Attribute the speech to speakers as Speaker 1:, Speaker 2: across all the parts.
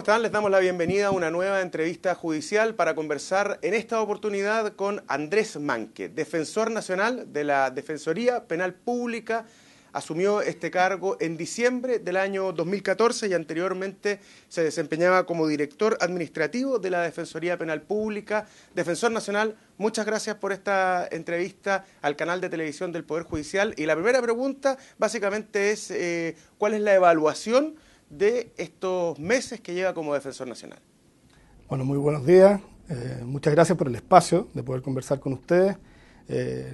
Speaker 1: están? Les damos la bienvenida a una nueva entrevista judicial para conversar en esta oportunidad con Andrés Manque, defensor nacional de la Defensoría Penal Pública. Asumió este cargo en diciembre del año 2014 y anteriormente se desempeñaba como director administrativo de la Defensoría Penal Pública. Defensor nacional, muchas gracias por esta entrevista al canal de televisión del Poder Judicial. Y la primera pregunta básicamente es ¿cuál es la evaluación de estos meses que lleva como defensor nacional?
Speaker 2: Bueno, muy buenos días. Muchas gracias por el espacio de poder conversar con ustedes.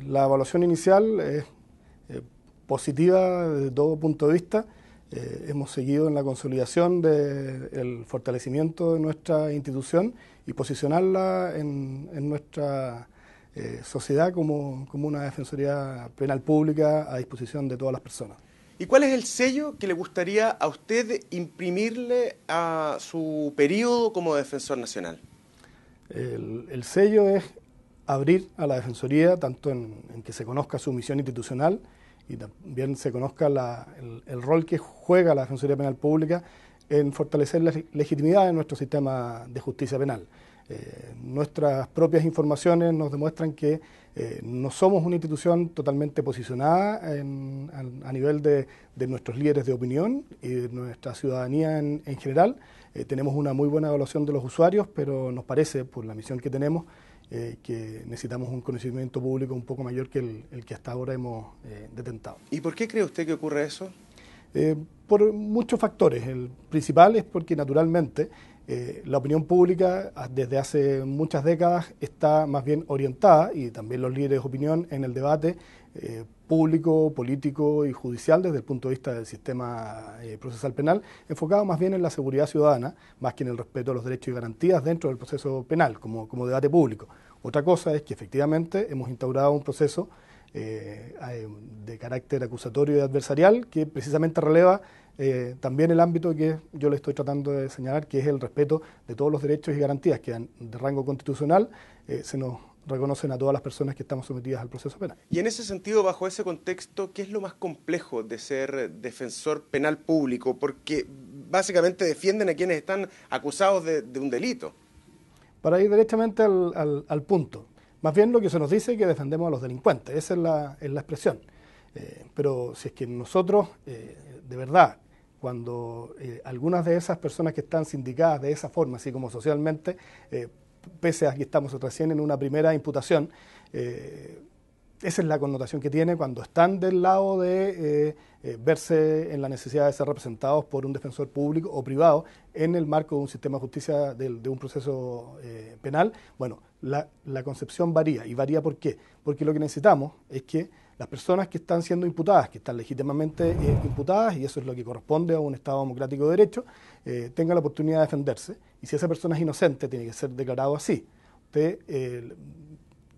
Speaker 2: La evaluación inicial es positiva desde todo punto de vista. Hemos seguido en la consolidación del fortalecimiento de nuestra institución y posicionarla en nuestra sociedad como una defensoría penal pública a disposición de todas las personas.
Speaker 1: ¿Y cuál es el sello que le gustaría a usted imprimirle a su periodo como defensor nacional?
Speaker 2: El sello es abrir a la Defensoría, tanto en que se conozca su misión institucional y también se conozca el rol que juega la Defensoría Penal Pública en fortalecer la legitimidad de nuestro sistema de justicia penal. Nuestras propias informaciones nos demuestran que no somos una institución totalmente posicionada a nivel de nuestros líderes de opinión y de nuestra ciudadanía en general. Tenemos una muy buena evaluación de los usuarios, pero nos parece, por la misión que tenemos, que necesitamos un conocimiento público un poco mayor que el que hasta ahora hemos detentado.
Speaker 1: ¿Y por qué cree usted que ocurre eso?
Speaker 2: Por muchos factores. El principal es porque naturalmente la opinión pública desde hace muchas décadas está más bien orientada, y también los líderes de opinión, en el debate público, político y judicial desde el punto de vista del sistema procesal penal, enfocado más bien en la seguridad ciudadana, más que en el respeto a los derechos y garantías dentro del proceso penal, como debate público. Otra cosa es que efectivamente hemos instaurado un proceso de carácter acusatorio y adversarial que precisamente releva también el ámbito que yo le estoy tratando de señalar, que es el respeto de todos los derechos y garantías que de rango constitucional se nos reconocen a todas las personas que estamos sometidas al proceso penal.
Speaker 1: Y en ese sentido, bajo ese contexto, ¿qué es lo más complejo de ser defensor penal público? Porque básicamente defienden a quienes están acusados de un delito.
Speaker 2: Para ir directamente al punto, más bien lo que se nos dice es que defendemos a los delincuentes, esa es la expresión. Pero si es que nosotros, de verdad, cuando algunas de esas personas que están sindicadas de esa forma, así como socialmente, pese a que estamos recién en una primera imputación, esa es la connotación que tiene cuando están del lado de verse en la necesidad de ser representados por un defensor público o privado en el marco de un sistema de justicia, de un proceso penal. Bueno, la concepción varía. ¿Y varía por qué? Porque lo que necesitamos es que las personas que están siendo imputadas, que están legítimamente imputadas, y eso es lo que corresponde a un Estado democrático de derecho, tengan la oportunidad de defenderse. Y si esa persona es inocente, tiene que ser declarado así. Usted,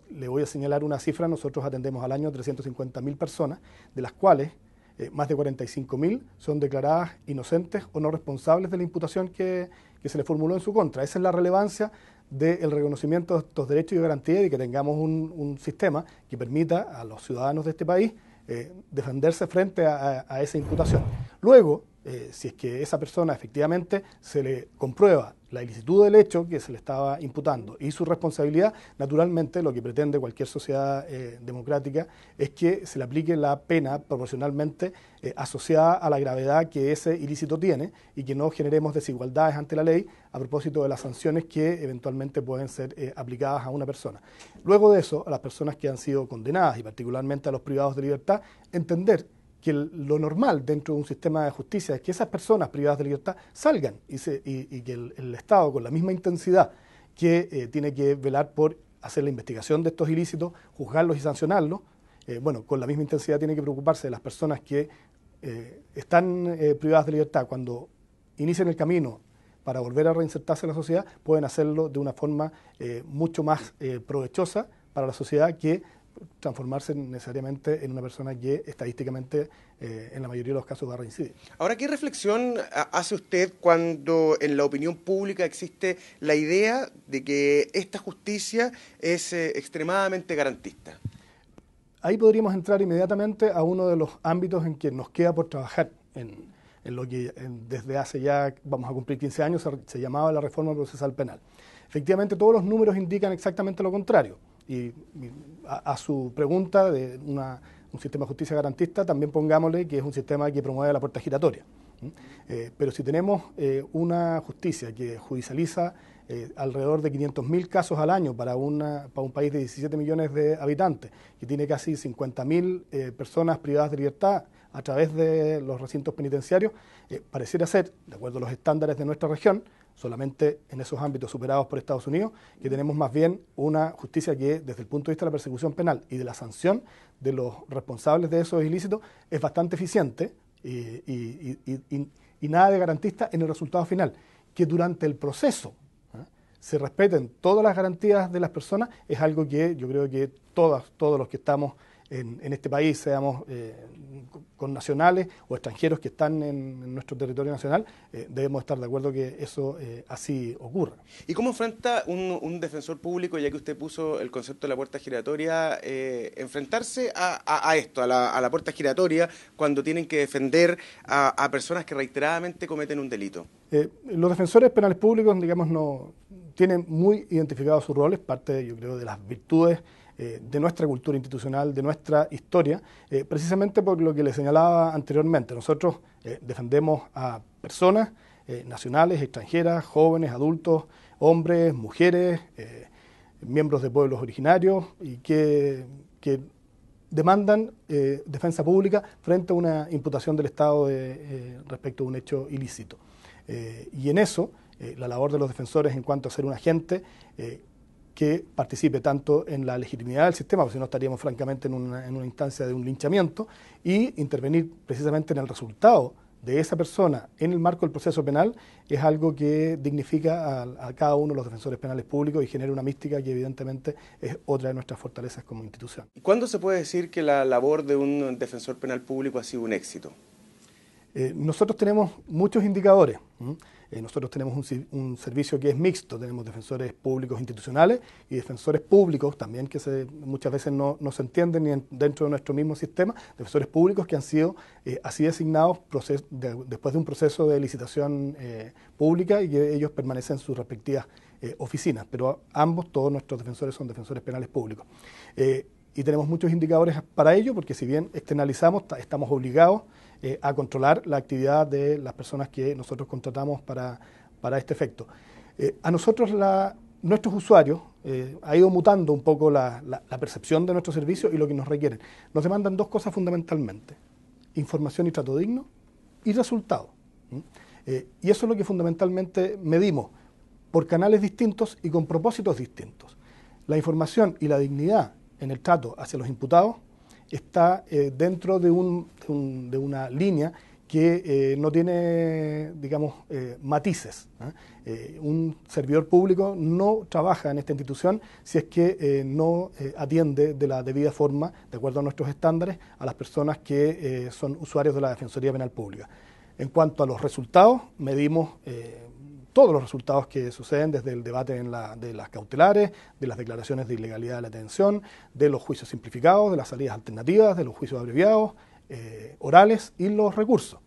Speaker 2: le voy a señalar una cifra: nosotros atendemos al año 350.000 personas, de las cuales más de 45.000 son declaradas inocentes o no responsables de la imputación que se le formuló en su contra. Esa es la relevancia del reconocimiento de estos derechos y garantías, y que tengamos un sistema que permita a los ciudadanos de este país defenderse frente a esa imputación. Luego, si es que esa persona efectivamente se le comprueba la ilicitud del hecho que se le estaba imputando y su responsabilidad, naturalmente lo que pretende cualquier sociedad democrática es que se le aplique la pena proporcionalmente asociada a la gravedad que ese ilícito tiene, y que no generemos desigualdades ante la ley a propósito de las sanciones que eventualmente pueden ser aplicadas a una persona. Luego de eso, a las personas que han sido condenadas, y particularmente a los privados de libertad, entender que lo normal dentro de un sistema de justicia es que esas personas privadas de libertad salgan y que el Estado, con la misma intensidad que tiene que velar por hacer la investigación de estos ilícitos, juzgarlos y sancionarlos, con la misma intensidad tiene que preocuparse de las personas que están privadas de libertad. Cuando inician el camino para volver a reinsertarse en la sociedad, pueden hacerlo de una forma mucho más provechosa para la sociedad que transformarse necesariamente en una persona que estadísticamente en la mayoría de los casos va a reincidir.
Speaker 1: Ahora, ¿qué reflexión hace usted cuando en la opinión pública existe la idea de que esta justicia es extremadamente garantista?
Speaker 2: Ahí podríamos entrar inmediatamente a uno de los ámbitos en que nos queda por trabajar en en lo que desde hace ya, vamos a cumplir 15 años, se llamaba la reforma procesal penal. Efectivamente, todos los números indican exactamente lo contrario. Y a su pregunta de un sistema de justicia garantista, también pongámosle que es un sistema que promueve la puerta giratoria. Pero si tenemos una justicia que judicializa alrededor de 500.000 casos al año para un país de 17 millones de habitantes, que tiene casi 50.000 personas privadas de libertad a través de los recintos penitenciarios, pareciera ser, de acuerdo a los estándares de nuestra región, solamente en esos ámbitos superados por Estados Unidos, que tenemos más bien una justicia que, desde el punto de vista de la persecución penal y de la sanción de los responsables de esos ilícitos, es bastante eficiente y nada de garantista en el resultado final. Que durante el proceso se respeten todas las garantías de las personas es algo que yo creo que todos los que estamos en este país, seamos con nacionales o extranjeros que están en nuestro territorio nacional, debemos estar de acuerdo que eso así ocurra.
Speaker 1: ¿Y cómo enfrenta un defensor público, ya que usted puso el concepto de la puerta giratoria, enfrentarse a esto, a la puerta giratoria, cuando tienen que defender a personas que reiteradamente cometen un delito?
Speaker 2: Los defensores penales públicos, digamos, no tienen muy identificados sus roles, parte, yo creo, de las virtudes de nuestra cultura institucional, de nuestra historia, precisamente por lo que le señalaba anteriormente. Nosotros defendemos a personas nacionales, extranjeras, jóvenes, adultos, hombres, mujeres, miembros de pueblos originarios y que demandan defensa pública frente a una imputación del Estado respecto a un hecho ilícito. Y en eso, la labor de los defensores en cuanto a ser un agente que participe tanto en la legitimidad del sistema, porque si no estaríamos francamente en una instancia de un linchamiento, y intervenir precisamente en el resultado de esa persona en el marco del proceso penal, es algo que dignifica a cada uno de los defensores penales públicos y genera una mística que evidentemente es otra de nuestras fortalezas como institución.
Speaker 1: ¿Y cuándo se puede decir que la labor de un defensor penal público ha sido un éxito?
Speaker 2: Nosotros tenemos muchos indicadores. Nosotros tenemos un servicio que es mixto, tenemos defensores públicos institucionales y defensores públicos también que muchas veces no se entienden ni dentro de nuestro mismo sistema, defensores públicos que han sido así designados después de un proceso de licitación pública y que ellos permanecen en sus respectivas oficinas, pero todos nuestros defensores son defensores penales públicos. Y tenemos muchos indicadores para ello, porque si bien externalizamos, estamos obligados a controlar la actividad de las personas que nosotros contratamos para este efecto. A nosotros, nuestros usuarios, ha ido mutando un poco la percepción de nuestro servicio y lo que nos requieren. Nos demandan dos cosas fundamentalmente: información y trato digno y resultados. Y eso es lo que fundamentalmente medimos por canales distintos y con propósitos distintos. La información y la dignidad en el trato hacia los imputados está dentro de una línea que no tiene, digamos, matices. Un servidor público no trabaja en esta institución si es que no atiende de la debida forma, de acuerdo a nuestros estándares, a las personas que son usuarios de la Defensoría Penal Pública. En cuanto a los resultados, medimos todos los resultados que suceden desde el debate de las cautelares, de las declaraciones de ilegalidad de la detención, de los juicios simplificados, de las salidas alternativas, de los juicios abreviados, orales y los recursos.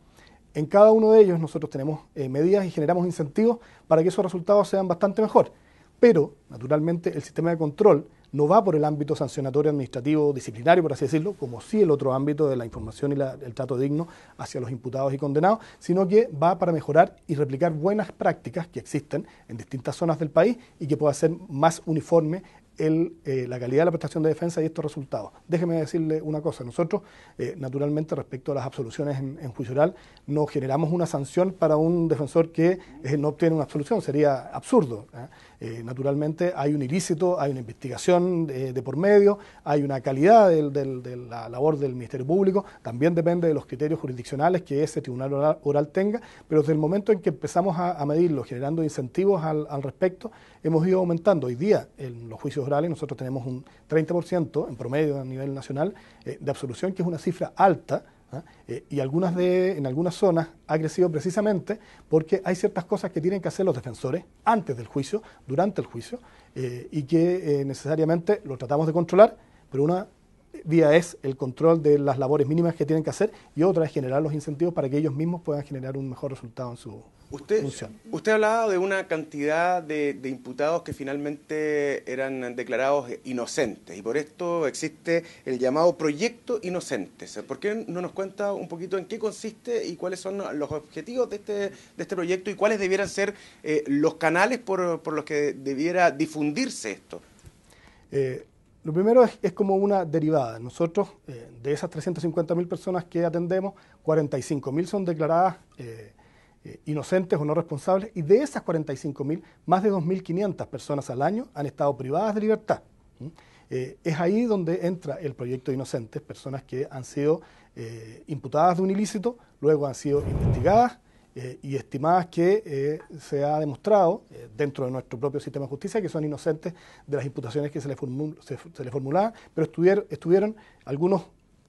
Speaker 2: En cada uno de ellos nosotros tenemos medidas y generamos incentivos para que esos resultados sean bastante mejor. Pero, naturalmente, el sistema de control no va por el ámbito sancionatorio, administrativo, disciplinario, por así decirlo, como sí el otro ámbito de la información y el trato digno hacia los imputados y condenados, sino que va para mejorar y replicar buenas prácticas que existen en distintas zonas del país y que pueda ser más uniforme la calidad de la prestación de defensa y estos resultados. Déjeme decirle una cosa: nosotros, naturalmente, respecto a las absoluciones en juicio oral, no generamos una sanción para un defensor que no obtiene una absolución, sería absurdo. Naturalmente hay un ilícito, hay una investigación de por medio, hay una calidad de la labor del Ministerio Público, también depende de los criterios jurisdiccionales que ese tribunal oral tenga, pero desde el momento en que empezamos a medirlo, generando incentivos al respecto, hemos ido aumentando. Hoy día, en los juicios orales, nosotros tenemos un 30% en promedio a nivel nacional de absolución, que es una cifra alta, y en algunas zonas ha crecido precisamente porque hay ciertas cosas que tienen que hacer los defensores antes del juicio, durante el juicio, y que necesariamente lo tratamos de controlar, pero una vía es el control de las labores mínimas que tienen que hacer y otra es generar los incentivos para que ellos mismos puedan generar un mejor resultado en su función.
Speaker 1: Usted hablaba de una cantidad de imputados que finalmente eran declarados inocentes y por esto existe el llamado Proyecto Inocentes. ¿Por qué no nos cuenta un poquito en qué consiste y cuáles son los objetivos de este proyecto y cuáles debieran ser los canales por los que debiera difundirse esto?
Speaker 2: Lo primero es como una derivada. Nosotros, de esas 350.000 personas que atendemos, 45.000 son declaradas inocentes o no responsables, y de esas 45.000, más de 2.500 personas al año han estado privadas de libertad. Es ahí donde entra el proyecto de inocentes, personas que han sido imputadas de un ilícito, luego han sido investigadas y estimadas que se ha demostrado dentro de nuestro propio sistema de justicia que son inocentes de las imputaciones que se les formulaban, pero estuvieron algunos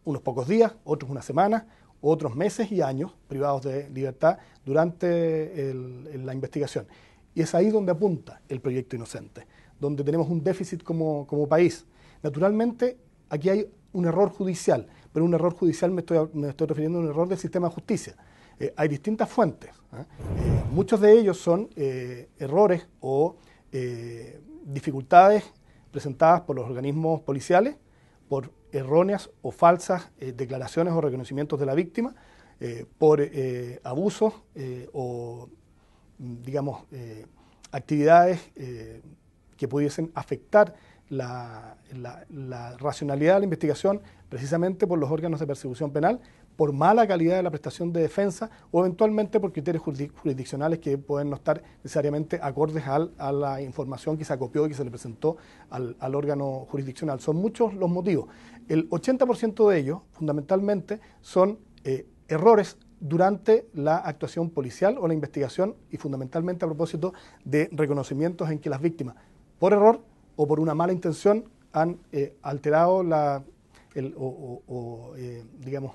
Speaker 2: unos pocos días, otros una semana, otros meses y años privados de libertad durante la investigación. Y es ahí donde apunta el proyecto Inocente, donde tenemos un déficit como país. Naturalmente, aquí hay un error judicial, pero un error judicial me estoy refiriendo a un error del sistema de justicia. Hay distintas fuentes. Muchos de ellos son errores o dificultades presentadas por los organismos policiales, por erróneas o falsas declaraciones o reconocimientos de la víctima, por abusos o, digamos, actividades que pudiesen afectar la racionalidad de la investigación precisamente por los órganos de persecución penal, por mala calidad de la prestación de defensa o eventualmente por criterios jurisdiccionales que pueden no estar necesariamente acordes a la información que se acopió y que se le presentó al órgano jurisdiccional. Son muchos los motivos. El 80% de ellos, fundamentalmente, son errores durante la actuación policial o la investigación y fundamentalmente a propósito de reconocimientos en que las víctimas, por error o por una mala intención, han alterado digamos,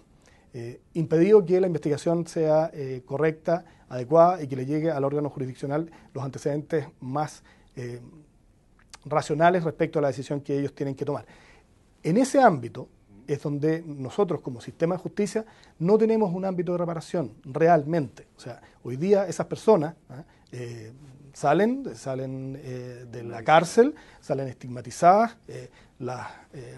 Speaker 2: impedido que la investigación sea correcta, adecuada y que le llegue al órgano jurisdiccional los antecedentes más racionales respecto a la decisión que ellos tienen que tomar. En ese ámbito es donde nosotros como sistema de justicia no tenemos un ámbito de reparación realmente. O sea, hoy día esas personas salen de la cárcel, salen estigmatizadas, las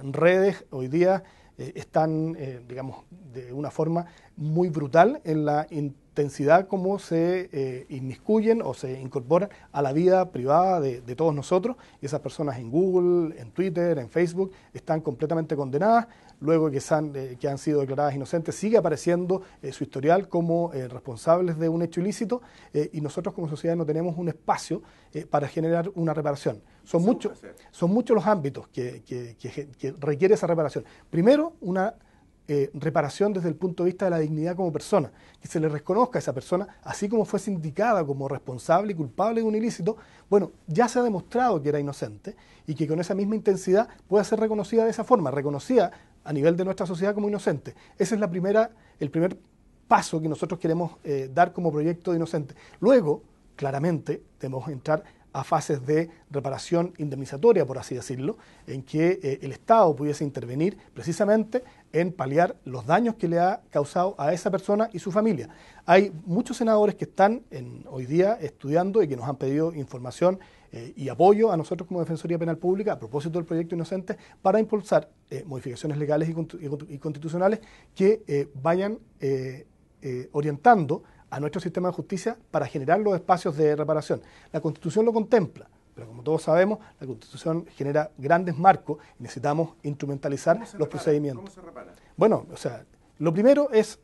Speaker 2: redes hoy día están, digamos, de una forma muy brutal en la intensidad como se inmiscuyen o se incorporan a la vida privada de todos nosotros, y esas personas en Google, en Twitter, en Facebook, están completamente condenadas. Luego que han sido declaradas inocentes, sigue apareciendo su historial como responsables de un hecho ilícito y nosotros como sociedad no tenemos un espacio para generar una reparación. Son muchos los ámbitos que requiere esa reparación. Primero, una reparación desde el punto de vista de la dignidad como persona, que se le reconozca a esa persona, así como fue sindicada como responsable y culpable de un ilícito, bueno, ya se ha demostrado que era inocente y que con esa misma intensidad pueda ser reconocida de esa forma, reconocida a nivel de nuestra sociedad como inocente. Ese es el primer paso que nosotros queremos dar como proyecto de Inocente. Luego, claramente, debemos entrar a fases de reparación indemnizatoria, por así decirlo, en que el Estado pudiese intervenir precisamente en paliar los daños que le ha causado a esa persona y su familia. Hay muchos senadores que están hoy día estudiando y que nos han pedido información y apoyo a nosotros como Defensoría Penal Pública a propósito del proyecto Inocente para impulsar modificaciones legales y constitucionales que vayan orientando a nuestro sistema de justicia para generar los espacios de reparación. La Constitución lo contempla, pero como todos sabemos, la Constitución genera grandes marcos y necesitamos instrumentalizar los procedimientos.
Speaker 1: ¿Cómo se repara?
Speaker 2: Bueno, o sea, lo primero es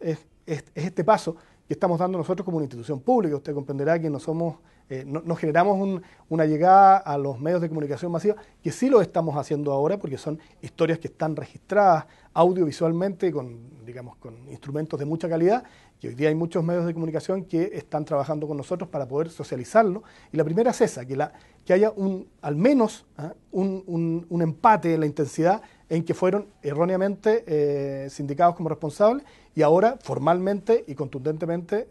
Speaker 2: este paso que estamos dando nosotros como una institución pública. Usted comprenderá que no somos, no generamos una llegada a los medios de comunicación masiva, que sí lo estamos haciendo ahora porque son historias que están registradas audiovisualmente con instrumentos de mucha calidad, que hoy día hay muchos medios de comunicación que están trabajando con nosotros para poder socializarlo. Y la primera es esa, que haya al menos un empate en la intensidad en que fueron erróneamente sindicados como responsables y ahora formalmente y contundentemente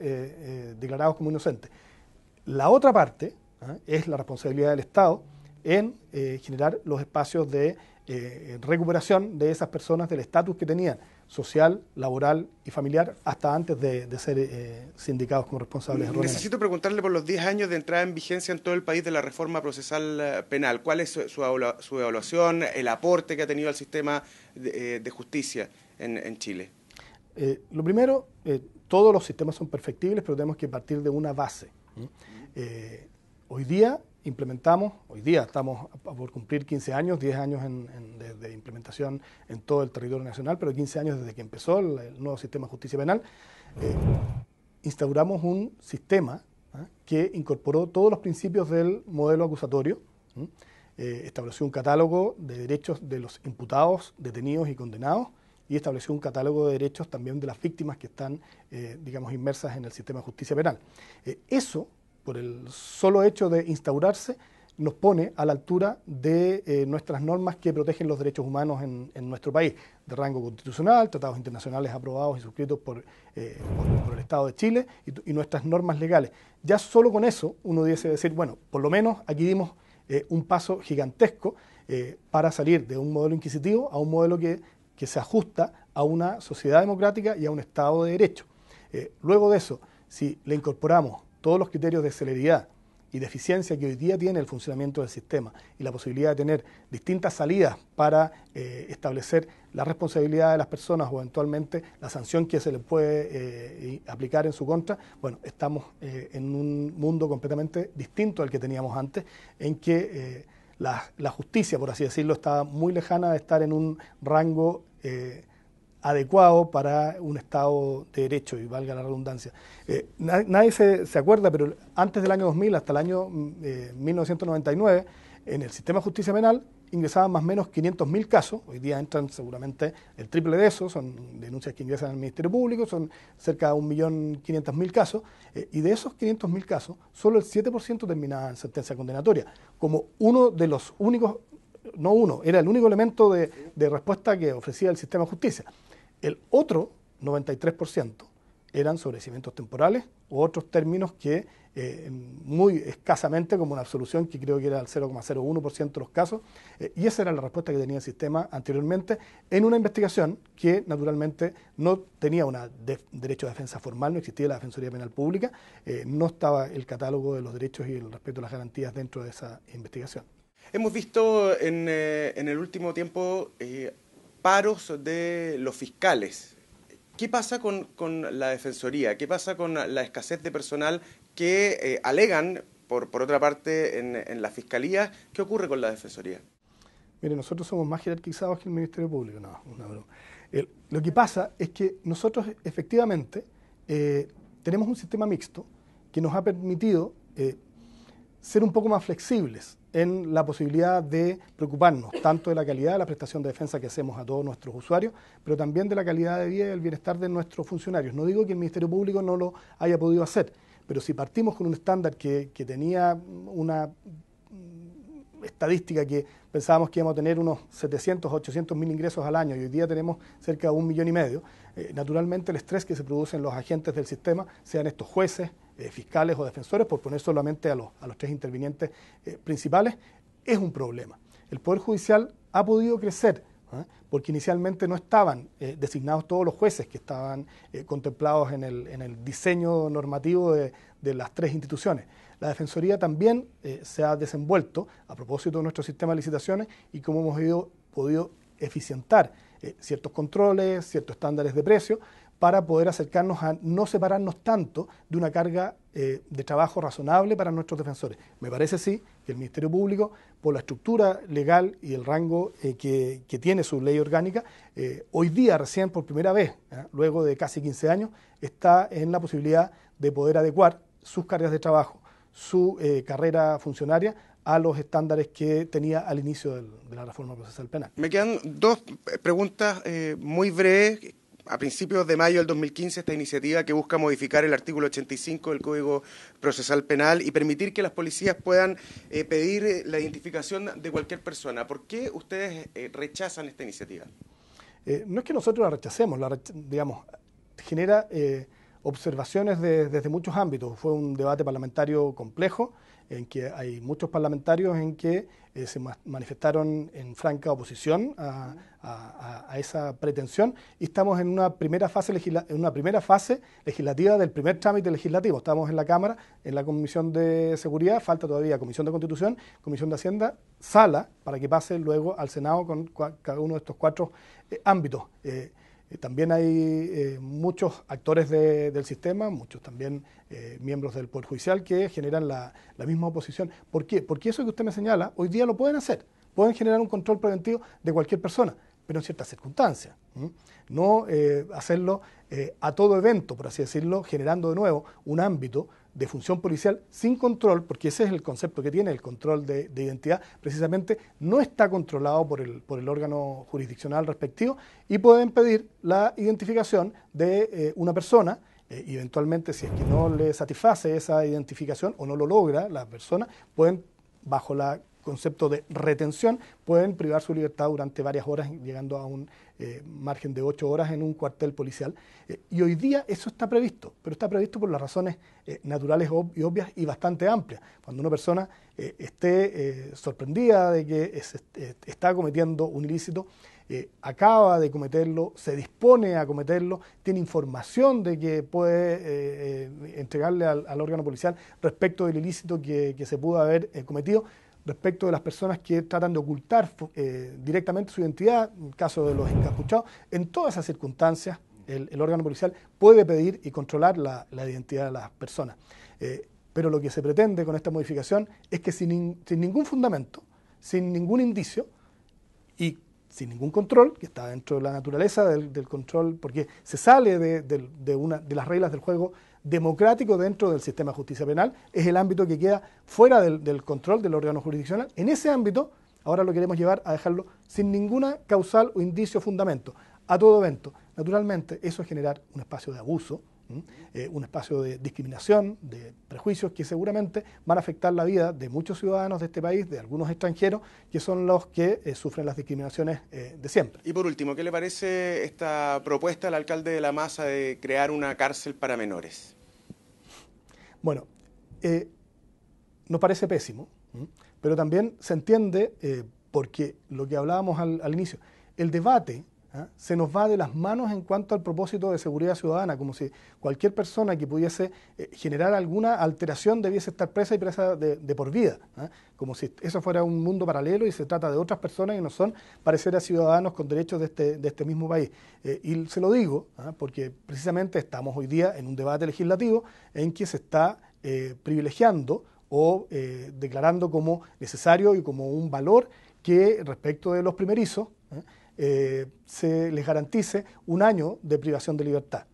Speaker 2: declarados como inocentes. La otra parte es la responsabilidad del Estado en generar los espacios de recuperación de esas personas del estatus que tenían social, laboral y familiar hasta antes de ser sindicados como responsables erróneos.
Speaker 1: Necesito preguntarle por los 10 años de entrada en vigencia en todo el país de la reforma procesal penal. ¿Cuál es su evaluación, el aporte que ha tenido al sistema de justicia en Chile?
Speaker 2: Lo primero, todos los sistemas son perfectibles, pero tenemos que partir de una base. Hoy día estamos por cumplir 15 años, 10 años de implementación en todo el territorio nacional, pero 15 años desde que empezó el nuevo sistema de justicia penal. Instauramos un sistema que incorporó todos los principios del modelo acusatorio, estableció un catálogo de derechos de los imputados, detenidos y condenados, y estableció un catálogo de derechos también de las víctimas que están, digamos, inmersas en el sistema de justicia penal. Eso, por el solo hecho de instaurarse, nos pone a la altura de nuestras normas que protegen los derechos humanos en nuestro país, de rango constitucional, tratados internacionales aprobados y suscritos por el Estado de Chile y nuestras normas legales. Ya solo con eso uno dice decir, bueno, por lo menos aquí dimos un paso gigantesco para salir de un modelo inquisitivo a un modelo que se ajusta a una sociedad democrática y a un Estado de Derecho. Luego de eso, si le incorporamos todos los criterios de celeridad y de eficiencia que hoy día tiene el funcionamiento del sistema y la posibilidad de tener distintas salidas para establecer la responsabilidad de las personas o eventualmente la sanción que se le puede aplicar en su contra, bueno, estamos en un mundo completamente distinto al que teníamos antes, en que la justicia, por así decirlo, está muy lejana de estar en un rango adecuado para un Estado de Derecho, y valga la redundancia. Nadie se acuerda, pero antes del año 2000 hasta el año 1999, en el sistema de justicia penal ingresaban más o menos 500.000 casos, hoy día entran seguramente el triple de eso, son denuncias que ingresan al Ministerio Público, son cerca de 1.500.000 casos, y de esos 500.000 casos, solo el 7% terminaba en sentencia condenatoria, como uno de los únicos, no uno, era el único elemento de respuesta que ofrecía el sistema de justicia. El otro 93% eran sobreseimientos temporales u otros términos que muy escasamente, como una absolución que creo que era el 0,01% de los casos, y esa era la respuesta que tenía el sistema anteriormente en una investigación que naturalmente no tenía un derecho de defensa formal, no existía la Defensoría Penal Pública, no estaba el catálogo de los derechos y el respeto a las garantías dentro de esa investigación.
Speaker 1: Hemos visto en el último tiempo paros de los fiscales. ¿Qué pasa con la Defensoría? ¿Qué pasa con la escasez de personal que alegan, por otra parte, en la Fiscalía? ¿Qué ocurre con la Defensoría?
Speaker 2: Mire, nosotros somos más jerarquizados que el Ministerio Público. No, una broma. Lo que pasa es que nosotros efectivamente tenemos un sistema mixto que nos ha permitido ser un poco más flexibles en la posibilidad de preocuparnos tanto de la calidad de la prestación de defensa que hacemos a todos nuestros usuarios, pero también de la calidad de vida y el bienestar de nuestros funcionarios. No digo que el Ministerio Público no lo haya podido hacer, pero si partimos con un estándar que tenía una estadística que pensábamos que íbamos a tener unos 700 o 800 mil ingresos al año y hoy día tenemos cerca de 1,5 millones, naturalmente el estrés que se produce en los agentes del sistema, sean estos jueces, fiscales o defensores, por poner solamente a los 3 intervinientes principales, es un problema. El Poder Judicial ha podido crecer, porque inicialmente no estaban designados todos los jueces que estaban contemplados en el diseño normativo de las 3 instituciones. La Defensoría también se ha desenvuelto a propósito de nuestro sistema de licitaciones y cómo hemos podido eficientar ciertos controles, ciertos estándares de precio, para poder acercarnos a no separarnos tanto de una carga de trabajo razonable para nuestros defensores. Me parece sí que el Ministerio Público, por la estructura legal y el rango que tiene su ley orgánica, hoy día recién por primera vez, luego de casi 15 años, está en la posibilidad de poder adecuar sus cargas de trabajo, su carrera funcionaria a los estándares que tenía al inicio de la reforma procesal penal.
Speaker 1: Me quedan 2 preguntas muy breves. A principios de mayo del 2015, esta iniciativa que busca modificar el artículo 85 del Código Procesal Penal y permitir que las policías puedan pedir la identificación de cualquier persona. ¿Por qué ustedes rechazan esta iniciativa?
Speaker 2: No es que nosotros la rechacemos, digamos, genera observaciones desde muchos ámbitos. Fue un debate parlamentario complejo en que hay muchos parlamentarios en que se manifestaron en franca oposición a esa pretensión, y estamos en una primera fase legislativa del primer trámite legislativo. Estamos en la Cámara, en la Comisión de Seguridad, falta todavía Comisión de Constitución, Comisión de Hacienda, Sala, para que pase luego al Senado con cada uno de estos 4 ámbitos. También hay muchos actores del sistema, muchos también miembros del Poder Judicial que generan la misma oposición. ¿Por qué? Porque eso que usted me señala, hoy día lo pueden hacer. Pueden generar un control preventivo de cualquier persona, pero en ciertas circunstancias. No hacerlo a todo evento, por así decirlo, generando de nuevo un ámbito de función policial sin control, porque ese es el concepto que tiene el control de identidad, precisamente no está controlado por el órgano jurisdiccional respectivo, y pueden pedir la identificación de una persona, y eventualmente si es que no le satisface esa identificación o no lo logra la persona, pueden, bajo el concepto de retención, pueden privar su libertad durante varias horas, llegando a un margen de 8 horas en un cuartel policial. Y hoy día eso está previsto, pero está previsto por las razones naturales y obvias y bastante amplias. Cuando una persona esté sorprendida de que está cometiendo un ilícito, acaba de cometerlo, se dispone a cometerlo, tiene información de que puede entregarle al órgano policial respecto del ilícito que se pudo haber cometido, respecto de las personas que tratan de ocultar directamente su identidad, en el caso de los encapuchados. En todas esas circunstancias, el órgano policial puede pedir y controlar la identidad de las personas. Pero lo que se pretende con esta modificación es que sin ningún fundamento, sin ningún indicio y sin ningún control, que está dentro de la naturaleza del control, porque se sale de las reglas del juego democrático dentro del sistema de justicia penal, es el ámbito que queda fuera del control del órgano jurisdiccional. En ese ámbito, ahora lo queremos llevar a dejarlo sin ninguna causal o indicio o fundamento, a todo evento. Naturalmente, eso es generar un espacio de abuso, un espacio de discriminación, de prejuicios que seguramente van a afectar la vida de muchos ciudadanos de este país, de algunos extranjeros, que son los que sufren las discriminaciones de siempre.
Speaker 1: Y por último, ¿qué le parece esta propuesta al alcalde de La Maza de crear una cárcel para menores?
Speaker 2: Bueno, nos parece pésimo, pero también se entiende porque lo que hablábamos al inicio, el debate se nos va de las manos en cuanto al propósito de seguridad ciudadana, como si cualquier persona que pudiese generar alguna alteración debiese estar presa y presa de por vida, como si eso fuera un mundo paralelo y se trata de otras personas que no son pareceres ciudadanos con derechos de este mismo país. Y se lo digo porque precisamente estamos hoy día en un debate legislativo en que se está privilegiando o declarando como necesario y como un valor que respecto de los primerizos se les garantice un año de privación de libertad.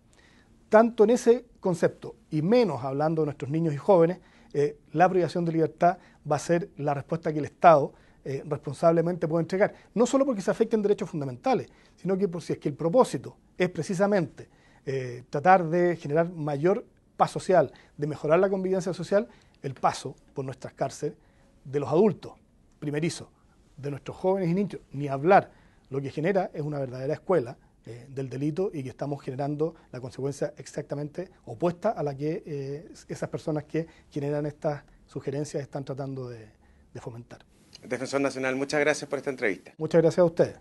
Speaker 2: Tanto en ese concepto, y menos hablando de nuestros niños y jóvenes, la privación de libertad va a ser la respuesta que el Estado responsablemente puede entregar. No solo porque se afecten derechos fundamentales, sino que por si es que el propósito es precisamente tratar de generar mayor paz social, de mejorar la convivencia social, el paso por nuestras cárceles de los adultos primerizos, de nuestros jóvenes y niños, ni hablar, lo que genera es una verdadera escuela del delito y que estamos generando la consecuencia exactamente opuesta a la que esas personas que generan estas sugerencias están tratando de fomentar.
Speaker 1: Defensor Nacional, muchas gracias por esta entrevista.
Speaker 2: Muchas gracias a ustedes.